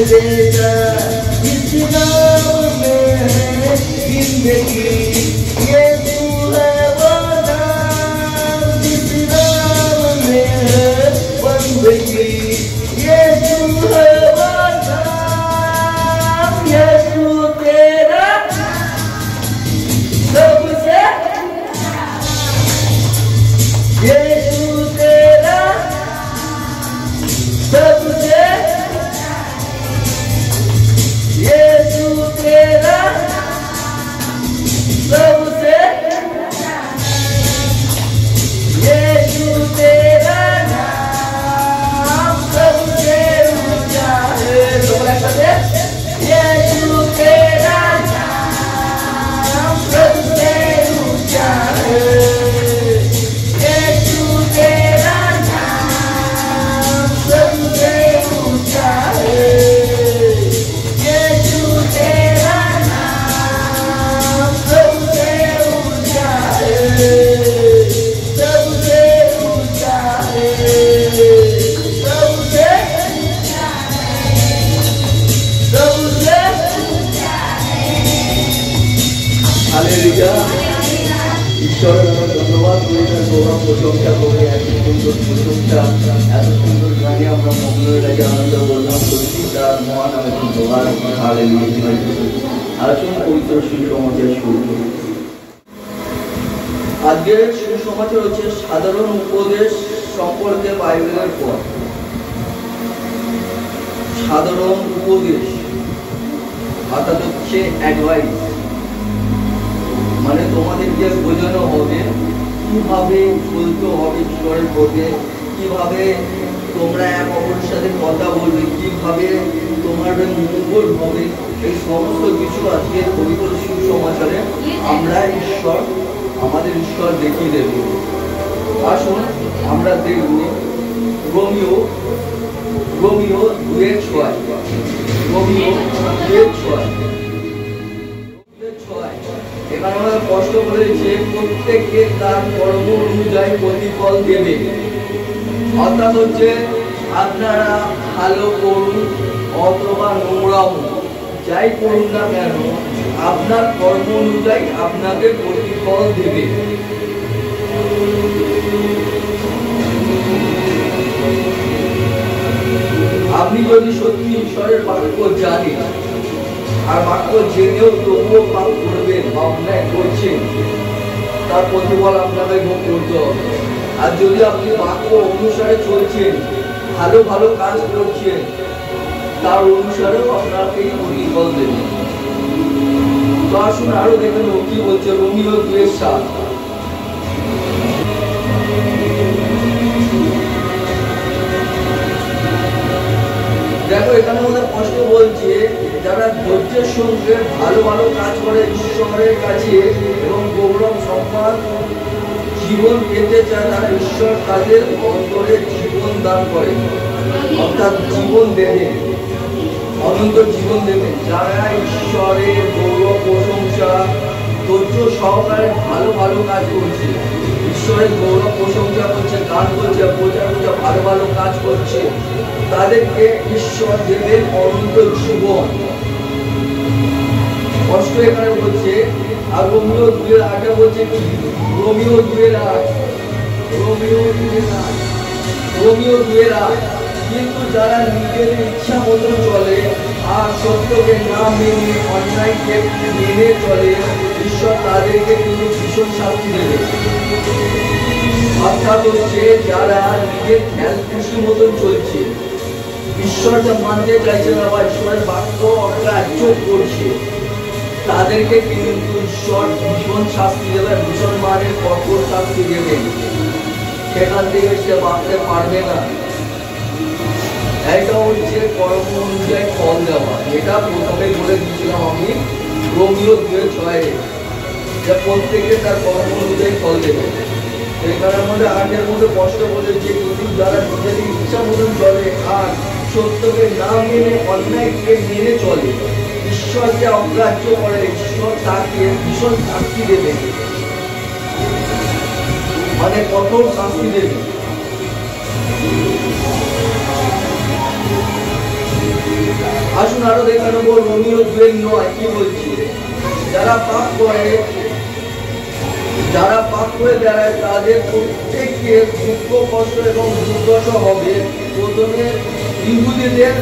देता नाम में है जिंदगी, यीशु है वो नाम, जिस नाम में है बंदगी, यीशु है वो नाम, यीशु तेरा सबसे, यीशु तेरा सबसे, यीशु तेरा सबसे, यीशु तेरा नाम सबसे ऊंचा है। यीशु तेरा नाम सबसे ऊंचा है, यीशु तेरा नाम सबसे ऊंचा है, यीशु तेरा नाम सबसे ऊंचा है, सबसे ऊंचा है, सबसे सबसे। हालेलुया। ঈশ্বরের আমরা ধন্যবাদ করি, তার গৌরব প্রশংসা করে এত সুন্দর প্রশংসা, এত সুন্দর গানে আমরা মগ্ন হয়ে গেছি, আনন্দ বর্ণনা করছি, তার মহান নামে ধন্যবাদ। হালেলুয়া। আসুন পবিত্র সুসমাচার শুরু করি। আজকের সুসমাচার হচ্ছে সাধারণ উপদেশ সম্পর্কে বাইবেলের পথ। সাধারণ উপদেশ অর্থাৎ হচ্ছে অ্যাডভাইস, মানে তোমাদেরকে বোঝানো হবে কিভাবে চলতে হবে ঈশ্বরের পথে, কিভাবে তোমরা এক অপরের সাথে কথা বলবে, কিভাবে তোমার মঙ্গল হবে, এই সমস্ত কিছু আজকে পবিত্র সুসমাচারে আমরা আমাদের ঈশ্বর দেখিয়ে দেব। আসুন আমরা দেখব রোমিও 2:6, রোমিও 2:6। এখানে আমরা কষ্ট বলেছে প্রত্যেককে তার কর্ম অনুযায়ী প্রতিফল দেবে, অর্থাৎ হচ্ছে আপনারা ভালো করুন অথবা নোংরাম যাই করুন না কেন, আপনার কর্ম অনুযায়ী আপনাকে প্রতিফল দেবে। আপনি যদি সত্যি ঈশ্বরের বাক্য জানেন আর বাক্য জেনেও তবুও পাপ করবেন বা অন্যায় করছেন, তার প্রতিফল আপনাকে ভোগ করতে হবে। আর যদি আপনি বাক্য অনুসারে চলছেন, ভালো ভালো কাজ করছেন, তার অনুসারেও আপনাকে প্রতিফল দেবেন। তো আসুন আরো দেখেন ও কি বলছে, রোমিও 2:7। দেখো এখানে আমাদের কষ্ট বলছে যারা ধৈর্যের সঙ্গে ভালো ভালো কাজ করে ঈশ্বরের কাছে এবং গৌরব সম্মান জীবন পেতে চায়, তারা ঈশ্বর তাদের অন্তরে জীবন দান করে, অর্থাৎ জীবন দেবে, অনন্ত জীবন দেবে। যারা ঈশ্বরের গৌরব প্রশংসা ধৈর্য সহকারে ভালো ভালো কাজ করছে, ঈশ্বরের গৌরব প্রশংসা করছে, গান করছে, প্রচার করছে, ভালো ভালো কাজ করছে, তাদেরকে ঈশ্বর দেবেন অনন্ত জীবন। কষ্ট এখানে বলছে। আর রোমিও 2:8 বলছে কি, রোমিও 2:8, রোমিও 2:8, কিন্তু যারা নিজের ইচ্ছা মতো চলে আর সত্যকে না মেনে অন্যায়কে মেনে চলে, ঈশ্বর তাদেরকে কিন্তু ভীষণ শাস্তি দেবে। অর্থাৎ হচ্ছে যারা নিজের খেয়াল খুশি মতন চলছে, ঈশ্বরকে মানতে চাইছে না বা ঈশ্বরের বাক্য অগ্রাহ্য করছে, তাদেরকে কিন্তু ঈশ্বর ভীষণ শাস্তি দেবে, ভীষণ মানের কঠোর শাস্তি দেবে। সেখান থেকে সে বাঁচতে পারবে না। এটা হচ্ছে কর্ম অনুযায়ী ফল দেওয়া। এটা প্রথমে বলে দিয়েছিলাম আমি রোমিও 2:6, যে প্রত্যেকে তার কর্ম অনুযায়ী ফল দেবে। এখানের মধ্যে 8-এর মধ্যে কষ্ট বলেছে, কিন্তু যারা নিজেদের ইচ্ছা মতন চলে আর সত্যকে না মেনে অন্যায়কে মেনে চলে, ঈশ্বরকে অগ্রাহ্য করে, ঈশ্বর তাকে ভীষণ শাস্তি দেবে, মানে কঠোর শাস্তি দেবে। আসুন আরো দেখে নেবো রোমিও 2:9 কি বলছে। যারা পাপ করে বেড়ায় তাদের প্রত্যেককে দুঃখ কষ্ট এবং দুর্দশা হবে, প্রথমে ইহুদিদের,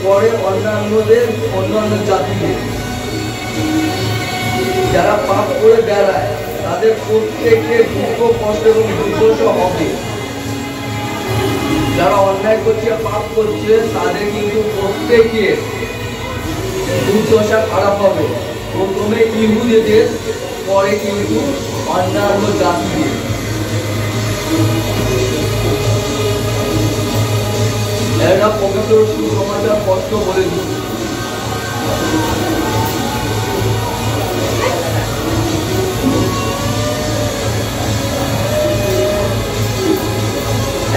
পরে অন্যান্য জাতিদের। যারা পাপ করে বেড়ায় তাদের প্রত্যেককে দুঃখ কষ্ট এবং দুর্দশা হবে। যারা অন্যায় করছে পাপ করছে তাদের কিন্তু প্রত্যেকে দুর্দশা খারাপ হবে, প্রথমে ইহুদিদের, পরে কিন্তু অন্যান্য জাতিদের। এরা পবিত্র সুসমাচার স্পষ্ট বলে দিচ্ছে।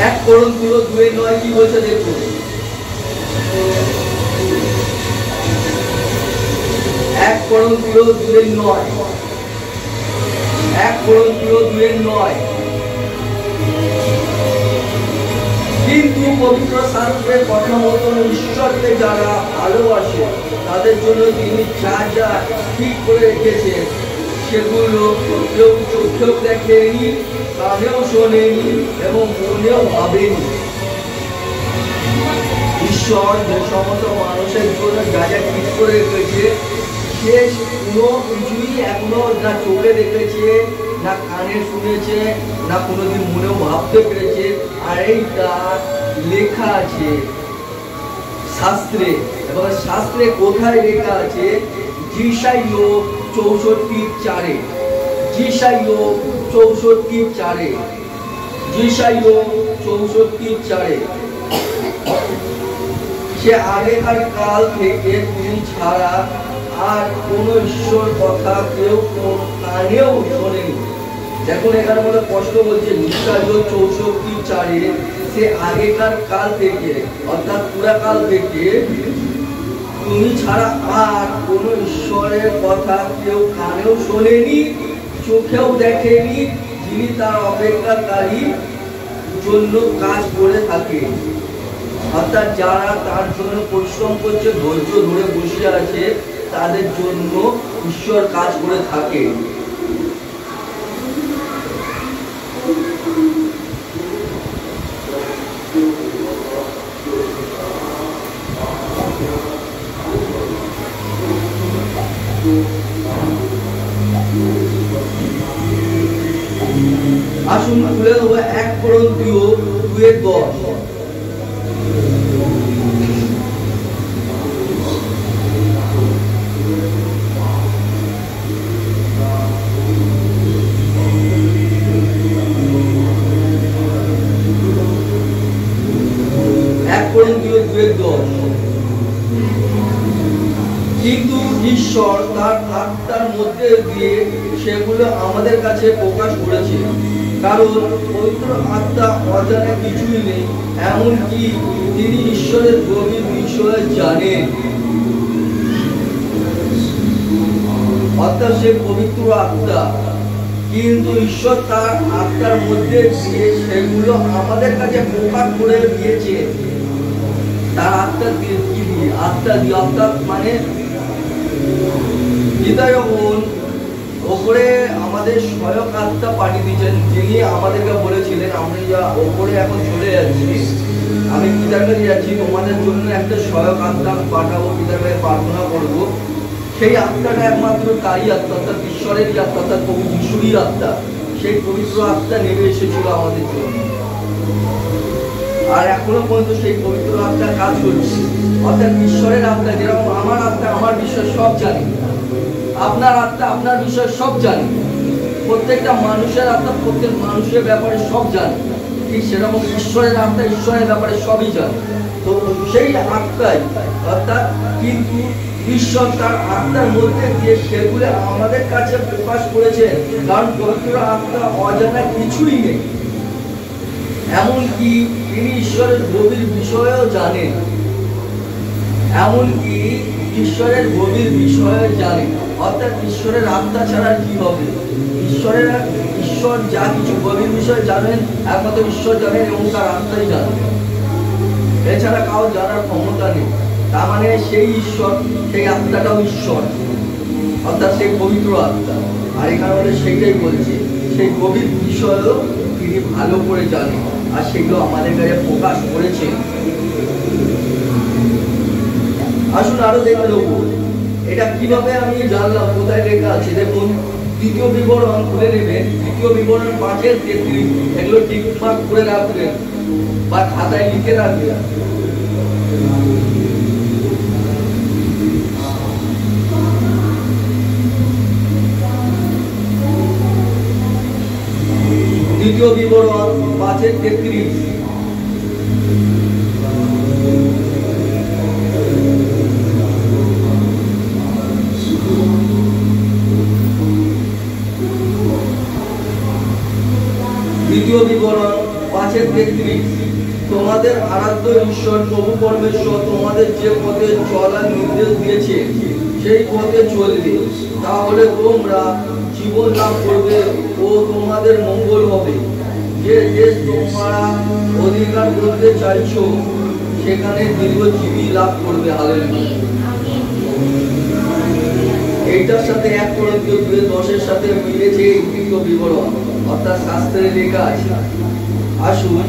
1 Corinthians 2:9 কি বলছে দেখুন। 1 Corinthians 2:9, 1 Corinthians 2:9। কিন্তু পবিত্র শাস্ত্রের কথা মতন ঈশ্বরকে যারা ভালোবাসে তাদের জন্য তিনি যা যা ঠিক করে রেখেছেন সেগুলো কেউ চোখেও দেখেনি, কানেও শোনেনি এবং মনেও ভাবেনি। ঈশ্বর যে সমস্ত মানুষের জন্য যা যা ঠিক করে রেখেছে সে কোনো কিছুই এখনো না চোখে দেখেছে, না কানে শুনেছে, না কোনোদিন মনেও ভাবতে পেরেছে। আর এইটা লেখা আছে শাস্ত্রে। এবং শাস্ত্রে কোথায় লেখা আছে? যিশাইয়া 64:4, যিশাইয়া 64:4, যিশাইয়া 64:4। সে আগেকার কাল থেকে তুমি ছাড়া আর কোন ঈশ্বর কথা কেউ কানেও শোনেনি। দেখুন এখানে বলে কষ্ট বলছে যিশাইয়া 64:4, সে আগেকার কাল থেকে অর্থাৎ পুরাকাল থেকে তুমি ছাড়া আর কোন ঈশ্বরের কথা কেউ কানেও শোনেনি, চোখেও দেখেনি, যিনি তার অপেক্ষাকারী জন্য কাজ করে থাকে। অর্থাৎ যারা তার জন্য পরিশ্রম করছে, ধৈর্য ধরে বসে আছে, তাদের জন্য ঈশ্বর কাজ করে থাকে। আসুন খুলে দেবো 1 Corinthians 2:10। কিন্তু ঈশ্বর তার আত্মার মধ্যে দিয়ে সেগুলো আমাদের কাছে প্রকাশ করেছে, কারণ পবিত্র আত্মা অজানা কিছুই নেই, এমনকি তিনি ঈশ্বরের গভীর বিষয় জানেন। অর্থাৎ সে পবিত্র আত্মা, কিন্তু ঈশ্বর তার আত্মার মধ্যে দিয়ে সেগুলো আমাদের কাছে প্রকাশ করে দিয়েছে। তার আত্মা দিয়ে কি দিয়ে? আত্মা দিয়ে। আত্মা মানে হৃদয়গুণ ওপরে আমাদের সহায়ক আত্মা পাঠিয়ে দিয়েছেন, যিনি আমাদেরকে বলেছিলেন আমরা যা ওপরে এখন চলে যাচ্ছি, আমি পিতার কাছে যাচ্ছি, তোমাদের জন্য একটা সহায়ক আত্মা পাঠাবো, পিতার কাছে প্রার্থনা করবো। সেই আত্মাটা একমাত্র তারই আত্মা, অর্থাৎ ঈশ্বরেরই আত্মা, অর্থাৎ প্রভু যিশুরই আত্মা। সেই পবিত্র আত্মা নেমে এসেছিল আমাদের জন্য, আর এখনো পর্যন্ত সেই পবিত্র আত্মা কাজ করছে। অর্থাৎ ঈশ্বরের আত্মা, যেরকম আমার আত্মা আমার বিষয় সব জানি, আপনার আত্মা আপনার বিষয় সব জানি, প্রত্যেকটা মানুষের আত্মা প্রত্যেক মানুষের ব্যাপারে সব জানে, ঠিক সেরকম ঈশ্বরের আত্মা ঈশ্বরের ব্যাপারে সবই জানে। তো সেই আত্মাই অর্থাৎ কিন্তু ঈশ্বর তার আত্মার মধ্যে দিয়ে সেগুলো আমাদের কাছে প্রকাশ করেছে, কারণ পবিত্র আত্মা অজানা কিছুই নেই, এমনকি তিনি ঈশ্বরের গভীর বিষয়েও জানেন, এমনকি ঈশ্বরের গভীর বিষয়ে জানেন। অর্থাৎ ঈশ্বরের আত্মা ছাড়া কি হবে? ঈশ্বর যা কিছু গভীর বিষয় জানেন একমাত্র ঈশ্বর জানেন এবং তার আত্মাই জানেন, এছাড়া কারো জানার ক্ষমতা নেই। তার মানে সেই ঈশ্বর, সেই আত্মাটাও ঈশ্বর, অর্থাৎ সেই পবিত্র আত্মা। আর এখানে বলে সেইটাই বলছে, সেই গভীর বিষয়ও তিনি ভালো করে জানেন, আর সেগুলো আমাদের কাছে প্রকাশ করেছে। আসুন আরো দেখে নেবো এটা কিভাবে আমি জানলাম, কোথায় লেখা আছে দেখুন। দ্বিতীয় বিবরণ খুলে নেবেন, দ্বিতীয় বিবরণ 5:33, এগুলো টিকমার্ক করে রাখবেন বা খাতায় লিখে রাখবেন। দ্বিতীয় বিবরণ 5:33, দ্বিতীয় বিবরণ 5:33, তোমাদের আরাধ্য ঈশ্বর প্রভু পরমেশ্বর তোমাদের যে পথে চলার নির্দেশ দিয়েছে সেই পথে চলবে, তাহলে তোমরা জীবন লাভ করবে ও তোমাদের মঙ্গল হবে। যে দেশ তোমরা অধিকার করতে চাইছো সেখানে দীর্ঘজীবী লাভ করবে। হালেলুয়া। এইটার সাথে 1 করিন্থীয় 2:10 সাথে মিলেছে এই দ্বিতীয় বিবরণ, অর্থাৎ শাস্ত্রে লেখা আছে। আসুন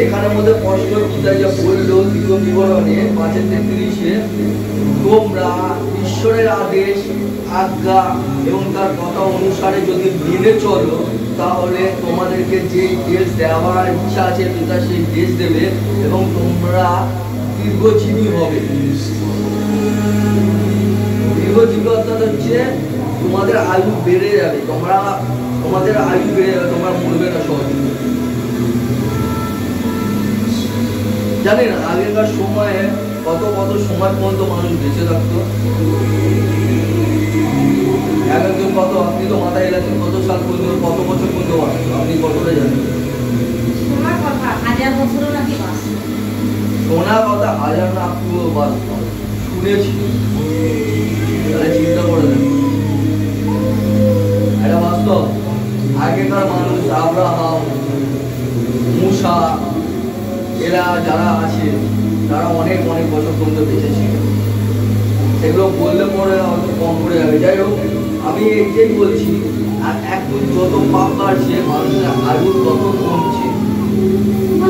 এখানের মধ্যে স্পষ্ট গীতা যা বললো দ্বিতীয় বিবরণে 5:33, তোমরা ঈশ্বরের আদেশ আজ্ঞা এবং তার কথা অনুসারে যদি মেনে চলো তাহলে তোমাদেরকে যে দেশ দেওয়ার ইচ্ছা আছে পিতা সেই দেশ দেবে এবং তোমরা দীর্ঘজীবী হবে। দীর্ঘজীবী অর্থাৎ হচ্ছে তোমাদের আয়ু বেড়ে যাবে, তোমাদের আয়ু বেড়ে যাবে, তোমরা মরবে না সহজে। জানেন আগেকার সময়ে কত সময় পর্যন্ত মানুষ বেঁচে থাকতো? একজন কত, আপনি তো মাথায় এলাকায় কত সাল পর্যন্ত, কত বছর পর্যন্ত বাঁচতো আপনি কতটা জানেন? সোনা কথা 1000 না পুরো বাঁচতো শুনেছি। তাহলে চিন্তা করে দেন, এটা বাস্তব। আগেকার মানুষ আব্রাহাম, মুসা, এরা যারা আছে তারা অনেক বছর পর্যন্ত বেঁচে ছিল। সেগুলো বললে পরে হয়তো কম করে যাবে। যাই হোক, আমি এইটাই বলছি, আর এখন যত পাপ বাড়ছে মানুষের আয়ু তত কমছে,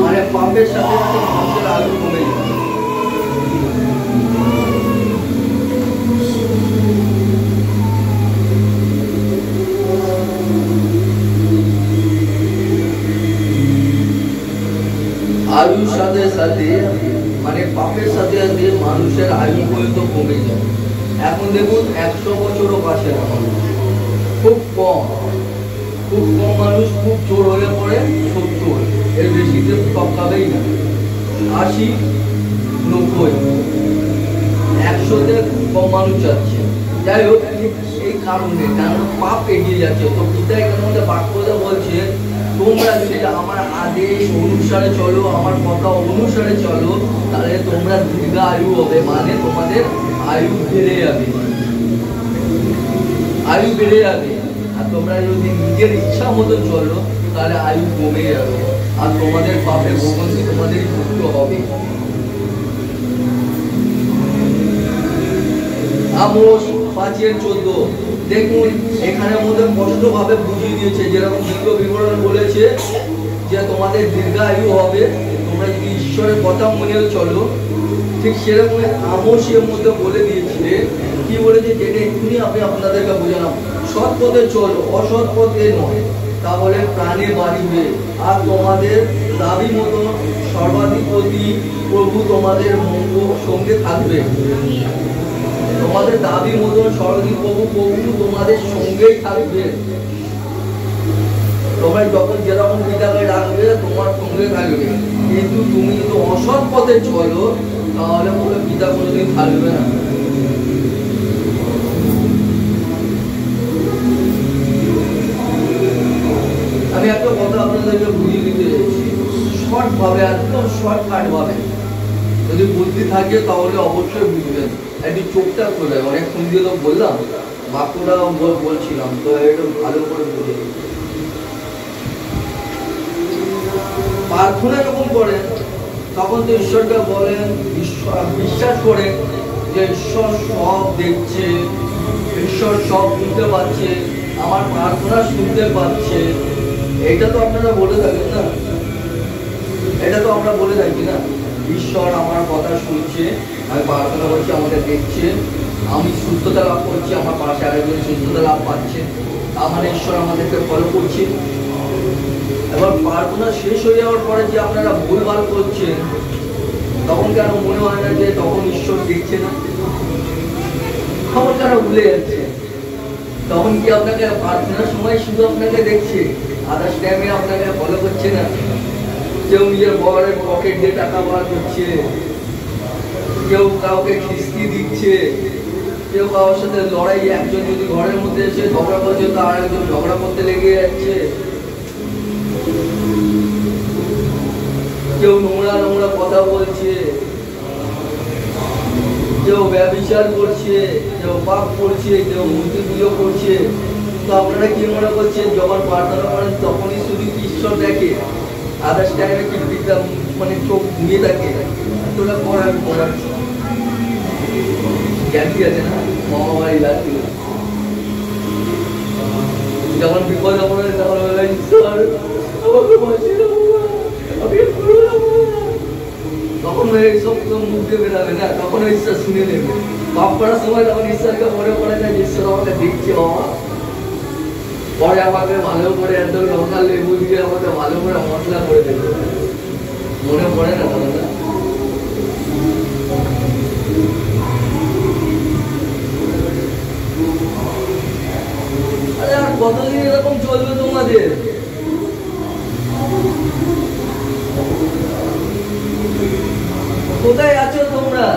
মানে পাপের সাথে সাথে মানুষের আয়ু কমে যাবে। আয়ুর সাথে সাথে মানে পাপের সাথে সাথে মানুষের আয়ু পর্যন্ত কমে যায়। এখন দেখুন 100 বছরও কাছে না, খুব কম মানুষ, খুব জোর হলে পরে 70, এর বেশিতে টপকাবেই না। 80, 90, 100-তে কম মানুষ যাচ্ছে। যাই হোক, এই কারণে কারণ পাপ এগিয়ে যাচ্ছে। তো পিতা এখানের মধ্যে বাক্যটা বলছে তোমরা যদি আমার আদেশ অনুসারে চলো, আমার কথা অনুসারে চলো, তাহলে তোমরা দীর্ঘ আয়ু হবে, মানে তোমাদের আয়ু বেড়ে যাবে। আর তোমরা যদি নিজের ইচ্ছা মতো চলো তাহলে আয়ু কমে যাবে, আর তোমাদের পাপের ভোগান্তি তোমাদের ভুগতে হবে। আমোস 5:14, দেখুন এখানের মধ্যে স্পষ্ট ভাবে বুঝিয়ে দিয়েছে, যেরকম দ্বিতীয় বিবরণ বলেছে যে তোমাদের দীর্ঘায়ু হবে তোমরা যদি ঈশ্বরের কথা মনে চলো, ঠিক সেরকম আমোসের মধ্যে বলে দিয়েছে। কি বলেছে? যেটা এক্ষুনি আমি আপনাদেরকে বোঝালাম, সৎ পথে চলো, অসৎ পথে নয়, তাহলে প্রাণে বাড়িবে, আর তোমাদের দাবি মতো সর্বাধিপতি প্রভু তোমাদের সঙ্গে থাকবে। তোমাদের দাবি মতন সর্বাধিক প্রভু তোমাদের সঙ্গেই থাকবে। তোমরা যখন যেরকম পিতাকে ডাকবে তোমার সঙ্গে থাকবে, কিন্তু তুমি যদি অসৎ পথে চলো তাহলে বলে পিতা কোনোদিন থাকবে না। আমি একটা কথা আপনাদেরকে বুঝিয়ে দিতে চাইছি, শর্ট ভাবে, একদম শর্টকাট ভাবে যদি বুদ্ধি থাকে তাহলে অবশ্যই বুঝবেন। একটু চোখটা খোলে, অনেকক্ষণ দিয়ে তো বললাম, বাক্যটা বলছিলাম, তো একটু ভালো করে বুঝে। প্রার্থনা যখন করেন তখন তো ঈশ্বরকে বলেন, বিশ্বাস করে যে ঈশ্বর সব দেখছে, ঈশ্বর সব শুনতে পাচ্ছে, আমার প্রার্থনা শুনতে পাচ্ছে। এটা তো আপনারা বলে থাকেন না, এটা তো আমরা বলে থাকি না, ঈশ্বর আমার কথা শুনছে, আমি প্রার্থনা করছি, আমাকে দেখছে, আমি সুস্থতা লাভ করছি, আমার পাশে আরেকজন সুস্থতা লাভ পাচ্ছে, আমার ঈশ্বর আমাদেরকে ফলো করছে। এবার প্রার্থনা শেষ হয়ে যাওয়ার পরে যে আপনারা ভুলভাল করছেন, তখন কেন মনে হয় না যে তখন ঈশ্বর দেখছে না? তখন কেন ভুলে যাচ্ছে? তখন কি আপনাকে প্রার্থনার সময় শুধু আপনাকে দেখছে, আদার্স টাইমে আপনাকে ফলো করছে না? কেউ নিজের বরের পকেট দিয়ে টাকা বার করছে, কেউ কাউকে খিস্তি দিচ্ছে, কেউ কারোর সাথে লড়াই, একজন যদি ঘরের মধ্যে এসে ঝগড়া করছে তো আর একজন ঝগড়া করতে লেগে যাচ্ছে, কেউ নোংরা নোংরা কথা বলছে, কেউ ব্যভিচার করছে, কেউ পাপ করছে, কেউ মূর্তি পুজো করছে। তো আপনারা কি মনে করছেন যখন প্রার্থনা করেন তখনই শুধু ঈশ্বর দেখে, আদার্স টাইমে কি বিদ্যা মানে চোখ ঘুমিয়ে থাকে? তোরা পড়ার পড়ার জ্ঞানী আছে না, মহামারী লাগছিল যখন বিপদ আপনে তখন বলে ঈশ্বর আমাকে বাঁচিয়ে দাও, তখন এইসব মুখ দিয়ে বেরাবে না, তখন ঈশ্বর শুনে নেবে। পাপ করার সময় তখন ঈশ্বরকে মনে পড়ে না ঈশ্বর আমাকে দেখছে, বাবা পরে আমাকে ভালো করে একদম লঙ্কা লেবু দিয়ে আমাকে ভালো করে মশলা করে দেবে, মনে পড়ে না তখন না? আরে আর কতদিন এরকম চলবে তোমাদের? কোথায় আছো তোমরা?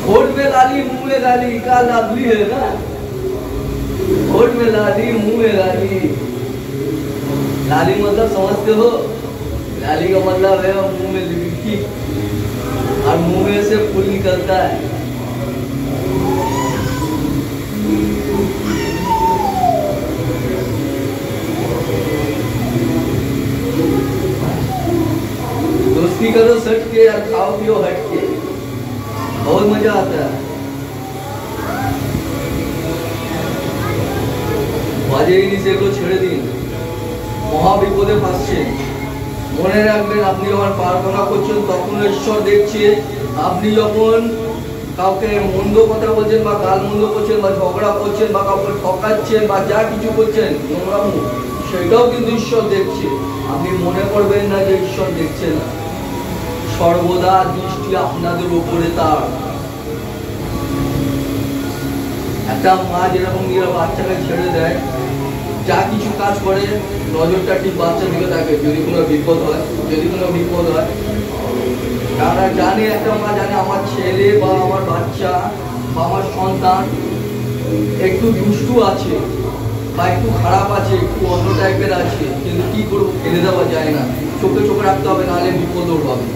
होठ में लाली मुंह में लाली का लादली है ना, होठ में लाली मुंह में लाली। लाली मतलब समझते हो? लाली का मतलब है मुंह में लिपटी और मुंह में से फूल निकलता है। दोस्ती करो सट के और खाओ पियो हट के, बहुत मजा आता है। বাজে জিনিসগুলো ছেড়ে দিন, মহা বিপদে ফাঁসছেন। মনে রাখবেন আপনি যখন প্রার্থনা করছেন তখন ঈশ্বর দেখছে। আপনি যখন কাউকে মন্দ কথা বলছেন বা গাল মন্দ করছেন বা ঝগড়া করছেন বা কাউকে ঠকাচ্ছেন বা যা কিছু করছেন নোংরামু, সেটাও কিন্তু ঈশ্বর দেখছে। আপনি মনে করবেন না যে ঈশ্বর দেখছে না, সর্বদা দৃষ্টি আপনাদের উপরে তার। একটা মা যেরকম নিজের বাচ্চাকে ছেড়ে দেয়, যা কিছু কাজ করে নজরটা ঠিক বাচ্চার দিকে থাকে, যদি কোনো বিপদ হয়, যদি কোনো বিপদ হয় তারা জানে, একটা মা জানে আমার ছেলে বা আমার বাচ্চা বা আমার সন্তান একটু দুষ্টু আছে বা একটু খারাপ আছে, একটু অন্য টাইপের আছে, কিন্তু কি করবো, ফেলে দেওয়া যায় না, চোখে চোখে রাখতে হবে, নাহলে বিপদ ওর হবে।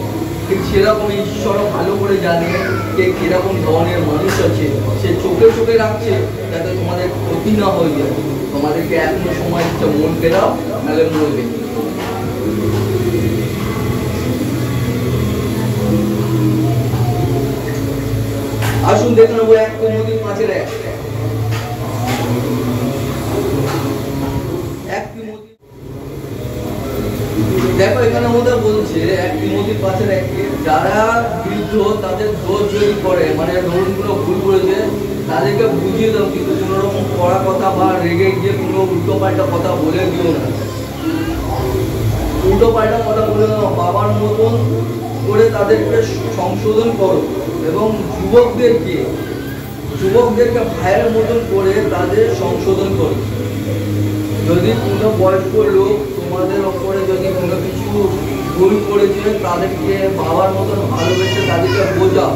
ঠিক সেরকম ঈশ্বরও ভালো করে জানে কে কিরকম ধরনের মানুষ আছে, সে চোখে চোখে রাখছে যাতে তোমাদের ক্ষতি না হয়ে যায়। তোমাদেরকে এখনো সময় দিচ্ছে, মন ফেরাও, নাহলে মরবে। আসুন দেখে নেবো 1 তিমোথী 5:1। দেখো এখানে মধ্যে বলছে 1 তিমোথী 5:1, যারা বৃদ্ধ তাদের দোষ যদি করে, মানে ধরুন কোনো ভুল করেছে তাদেরকে বুঝিয়ে দাও, কিন্তু কোনো রকম কড়া কথা বা রেগে গিয়ে কোনো উল্টো পাল্টা কথা বলে দিও না। উল্টো পাল্টা কথা বলে দাও, বাবার মতন করে তাদেরকে সংশোধন করো। এবং যুবকদেরকে ভাইয়ের মতন করে তাদের সংশোধন করো। যদি কোনো বয়স্ক লোক তোমাদের ওপরে যদি কোনো কিছু ভুল করেছে, তাদেরকে বাবার মতন ভালোবেসে তাদেরকে বোঝাও,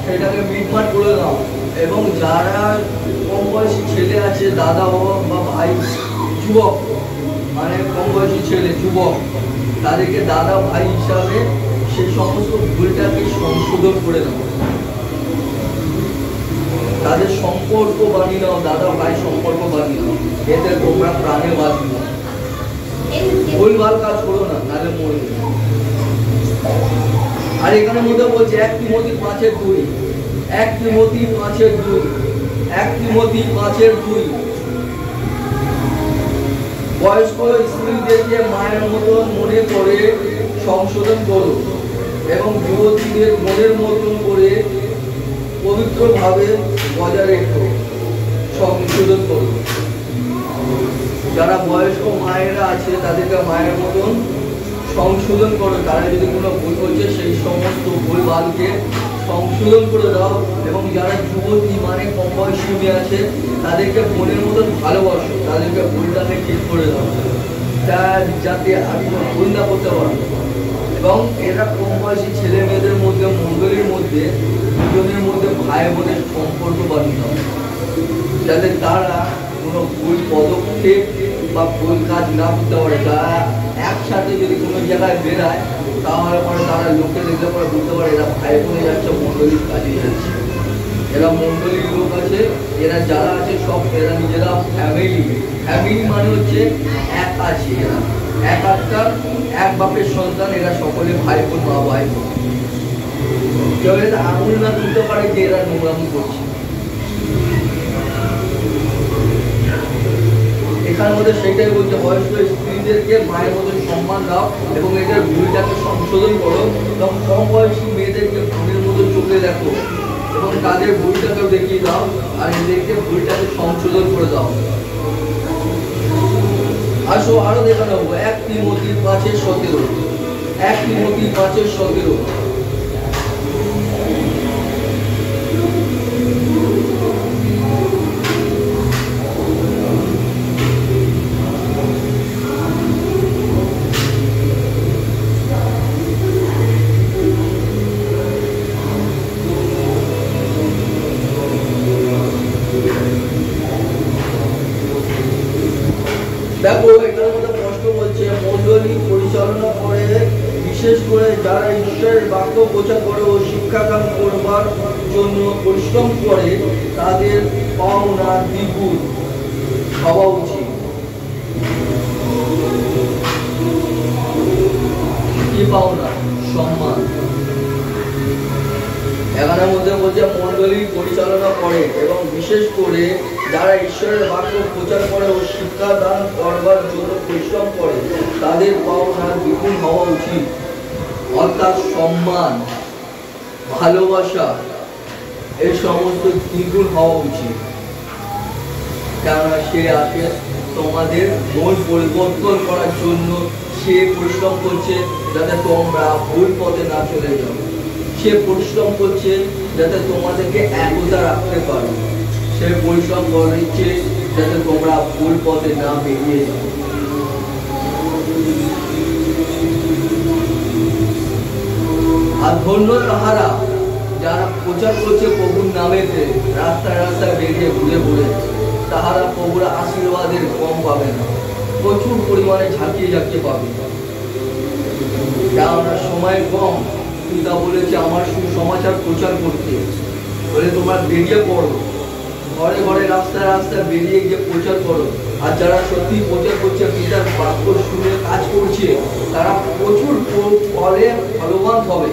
সেটাকে মিটমাট করে দাও। এবং যারা কম বয়সী ছেলে আছে, দাদা হোক বা ভাই, যুবক মানে কম বয়সী ছেলে যুবক, তাদেরকে দাদা ভাই হিসাবে সেই সমস্ত ভুলটাকে সংশোধন করে দাও। তাদের সম্পর্ক বানিয়ে নাও, দাদা ভাই সম্পর্ক বানিয়ে নাও, এতে তোমরা প্রাণে বাঁচবে। ভুলভাল কাজ করো না, নাহলে মরবে। আর এখানে মধ্যে বলছে 1 তিমোথী 5:2, 1 তিমোথী 5:2, 1 তিমোথী 5:2, বয়স্ক স্ত্রীদেরকে মায়ের মতন মনে করে সংশোধন করো এবং যুবতীদের মনের মতন করে পবিত্রভাবে বজায় রেখো, সংশোধন করো। যারা বয়স্ক মায়েরা আছে তাদেরকে মায়ের মতন সংশোধন করো। তারা যদি কোনো ভুল করছে সেই সমস্ত ভুল ভালকে সংশোধন করে দাও। এবং যারা যুবতী মানে কম বয়সী মেয়ে আছে তাদেরকে বোনের মতন ভালোবাসো, তাদেরকে ভুলটাকে ঠিক করে দাও, যাতে আমি ভুল না করতে পারো। এবং এরা কম বয়সী ছেলে মেয়েদের মধ্যে, মণ্ডলীর মধ্যে, দুজনের মধ্যে ভাই বোনের সম্পর্ক বানিয়ে দাও, যাতে তারা কোনো ভুল পদক্ষেপ বা ভুল কাজ না করতে পারে। যারা একসাথে যদি কোনো জায়গায় বেরায় তাহলে পরে তারা লোকে দেখলে পরে বুঝতে পারে এরা ভাই বোনে যাচ্ছে, মণ্ডলীর কাজে যাচ্ছে। এরা মণ্ডলীর লোক আছে, এরা যারা আছে সব এরা নিজেরা ফ্যামিলি। ফ্যামিলি মানে হচ্ছে এক আছে, এরা এক আত্মা, এক বাপের সন্তান, এরা সকলে ভাই বোন, মা ভাই বোন। কেউ এটা আঙুল না তুলতে পারে যে এরা নোংরামি করছে। এখানে মধ্যে সেটাই বলছে, বয়স্ক স্ত্রীদেরকে মায়ের মতো সম্মান দাও এবং এদের ভুলটাকে সংশোধন করো। এবং কম বয়সী মেয়েদেরকে বোনের মতো চোখে দেখো এবং তাদের ভুলটাকেও দেখিয়ে দাও আর এদেরকে ভুলটাকে সংশোধন করে দাও। আসো আরো দেখা নেবো 1 তিমোথী 5:17, 1 তিমোথী 5:17। দেখো এটার মধ্যে প্রশ্ন বলছে, মণ্ডলী পরিচালনা করে, বিশেষ করে যারা ঈশ্বরের বাক্য প্রচার করে ও শিক্ষাদান করবার জন্য পরিশ্রম করে, তাদের পাওনা দ্বিগুণ হওয়া উচিত। কি পাওনা? সম্মান। এখানের মধ্যে বলছে মণ্ডলী পরিচালনা করে এবং বিশেষ করে যারা ঈশ্বরের বাক্য প্রচার করে ও শিক্ষা দান করবার জন্য পরিশ্রম করে, তাদের পাওনা দ্বিগুণ হওয়া উচিত। অর্থাৎ সম্মান, ভালোবাসা, এই সমস্ত দ্বিগুণ হওয়া উচিত। কেননা সে আসে তোমাদের মন পরিবর্তন করার জন্য, সে পরিশ্রম করছে যাতে তোমরা ভুল পথে না চলে যাও। সে পরিশ্রম করছে যাতে তোমাদেরকে একতা রাখতে পারো। সে পরিশ্রম করছে যাতে তোমরা ভুল পথে না বেরিয়ে যাও। আর ধন্য তাহারা যারা প্রচার করছে প্রভুর নামেতে, রাস্তায় রাস্তায় বেরিয়ে ঘুরে ঘুরে, তাহারা প্রভুর আশীর্বাদের কম পাবে না, প্রচুর পরিমাণে ঝাঁকিয়ে ঝাঁকিয়ে পাবে। কেননা সময় কম, পিতা বলেছে আমার সুসমাচার প্রচার করতে, বলে তোমরা বেরিয়ে পড়ো, ঘরে ঘরে রাস্তায় রাস্তায় বেরিয়ে গিয়ে প্রচার করো। আর যারা সত্যি প্রচার করছে, পিতার বাক্য শুনে কাজ করছে, তারা প্রচুর ফলে ফলবান হবে।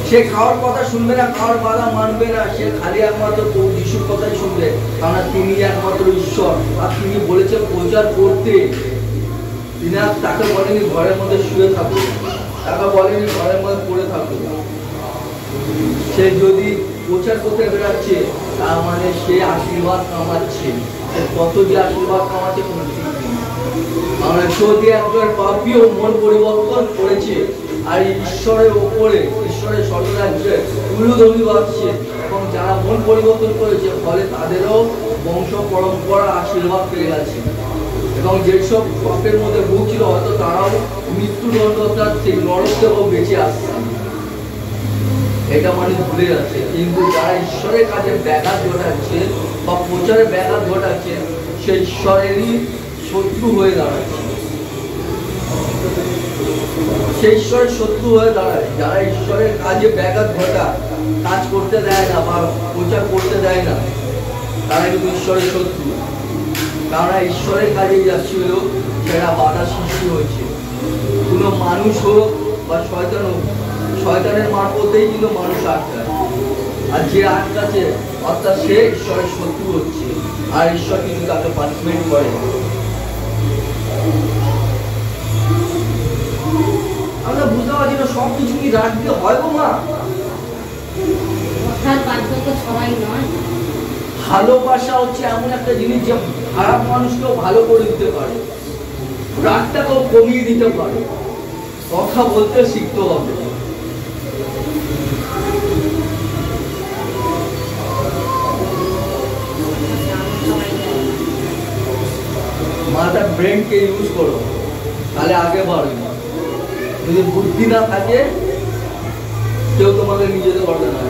সে খাওয়ার কথা শুনবে না, খাওয়ার বাধা মানবে না, সে খালি একমাত্র যিশুর কথাই শুনবে, কারণ তিনি একমাত্র ঈশ্বর। আর তিনি বলেছে প্রচার করতে। তিনি তাকে বলেনি ঘরের মধ্যে শুয়ে থাকো, তাকে বলেনি ঘরের মধ্যে পড়ে থাকো। সে যদি প্রচার করতে বেড়াচ্ছে তার মানে সে আশীর্বাদ কামাচ্ছে। কত যে আশীর্বাদ কামাচ্ছে কোনো ঠিক নেই। আমরা যদি একজন পাপীও মন পরিবর্তন করেছে আর ঈশ্বরের ওপরে, ঈশ্বরের স্বর্গরাজ্যে উলুধ্বনি বাজছে, এবং যারা মন পরিবর্তন করেছে ফলে তাদেরও বংশ পরম্পরা আশীর্বাদ পেয়ে গেছে। এবং যেসব পাপের মধ্যে ভুগছিল হয়তো তারাও মৃত্যুদণ্ড অর্থাৎ সেই নরক থেকেও বেঁচে আসছে। এটা মানুষ ভুলে যাচ্ছে। কিন্তু যারা ঈশ্বরের কাছে ব্যাঘাত ঘটাচ্ছে বা প্রচারে ব্যাঘাত ঘটাচ্ছে, সে ঈশ্বরেরই শত্রু হয়ে দাঁড়াচ্ছে, সে ঈশ্বরের শত্রু হয়ে দাঁড়ায়। যারা ঈশ্বরের কাজে ব্যাঘাত ঘটায়, কাজ করতে দেয় না বা প্রচার করতে দেয় না, তারা কিন্তু ঈশ্বরের শত্রু। তারা ঈশ্বরের কাজে যাচ্ছিল, সেটা বাধা সৃষ্টি হয়েছে। কোনো মানুষ হোক বা শয়তান হোক, শয়তানের মারফতেই কিন্তু মানুষ আটকায়। আর যে আটকাছে অর্থাৎ সে ঈশ্বরের শত্রু হচ্ছে, আর ঈশ্বর কিন্তু তাকে পানিশমেন্ট করে। আমরা বুঝতে পারছি না সবকিছু কি রাখতে হয় গো মা? ভালোবাসা হচ্ছে এমন একটা জিনিস যে খারাপ মানুষকেও ভালো করে দিতে পারে, রাগটাকেও কমিয়ে দিতে পারে। কথা বলতে শিখতে হবে। মাথার ব্রেনকে ইউজ করো, তাহলে আগে বাড়বে। যদি বুদ্ধি না থাকে কেউ তোমাকে নিজেদের করতে না।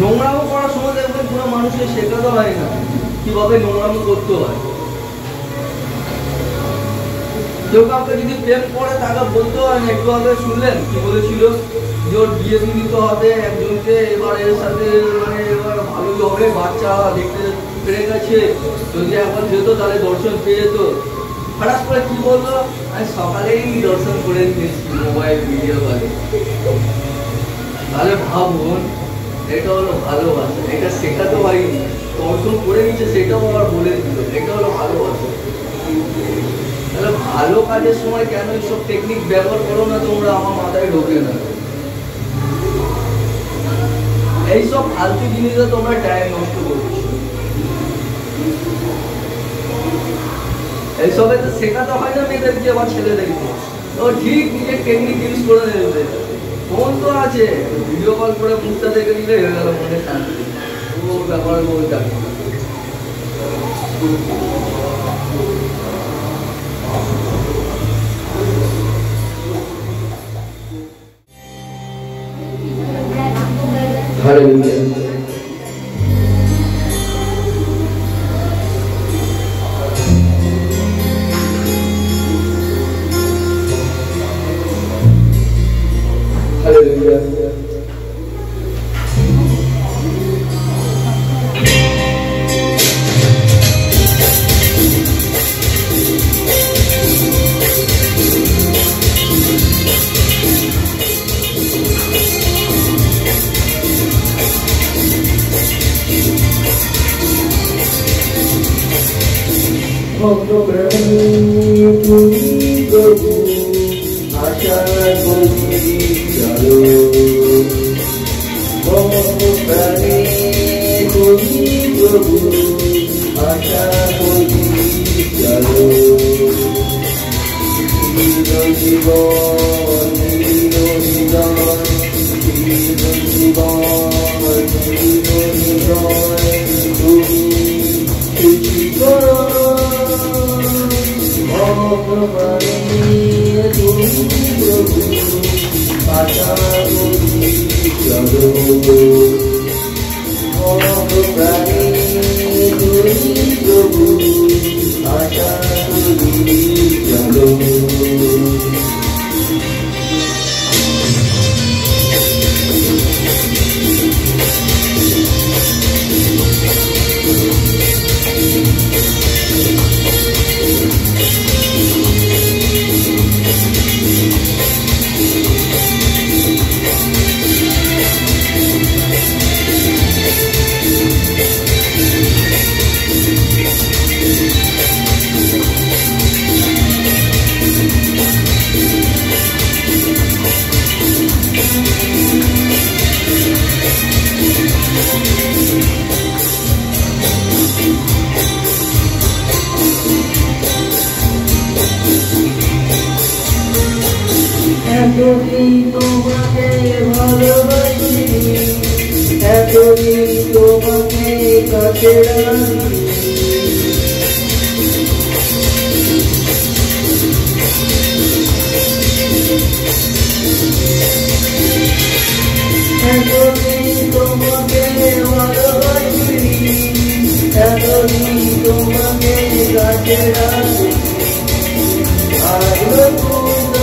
নোংরামো করার সময় দেখবেন কোনো মানুষের শেখাতে হয় না কিভাবে নোংরামো করতে হয়। কেউ কাউকে যদি প্রেম করে তাকে বলতে হয় না। একটু আগে শুনলেন কি বলেছিল যে ওর বিয়ে দিতে হবে একজনকে, এবার এর সাথে মানে এবার ভালোই হবে, বাচ্চা দেখতে পেরে গেছে, যদি এখন যেত তাহলে দর্শন পেয়ে যেত। হঠাৎ করে কি বললো, আমি সকালেই দর্শন করে নিয়েছি মোবাইল ভিডিও করে। তাহলে ভাবুন, এটা হলো ভালোবাসা। এটা শেখাতে পারিনি, দর্শন করে নিচ্ছে সেটাও আবার বলে দিল, এটা হলো ভালোবাসা। তাহলে ভালো কাজের সময় কেন এইসব টেকনিক ব্যবহার করো না তোমরা? আমার মাথায় ঢোকে না। এইসব ফালতু জিনিসে তোমরা টাইম নষ্ট করছো। এইসবে তো শেখাতে হয় না মেয়েদেরকে বা ছেলেদেরকে। তো ঠিক নিজের টেকনিক ইউজ করে নেবে। ফোন তো আছে, ভিডিও কল করে মুখটা দেখে দিলে হয়ে গেল, মনে শান্তি। ও ব্যাপার বলতে আশা করি চলো, প্রাণে তুমি প্রভু আশা করি চলো। জীবন তুমি খুশি করো, তুমি প্রভু আশা করি চলো। প্রাণে তুমি প্রভু আশা করি চলো। এতদিন তোমাকে ভালোবাসি, এতদিন তোমাকে কাছে রাখি, এতদিন তোমাকে ভালোবাসি, এতদিন তোমাকে কাছে রাখি। আজ তুমি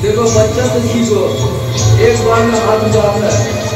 देखो बच्चा से सीखो, एक बार में हाथ उठाना है।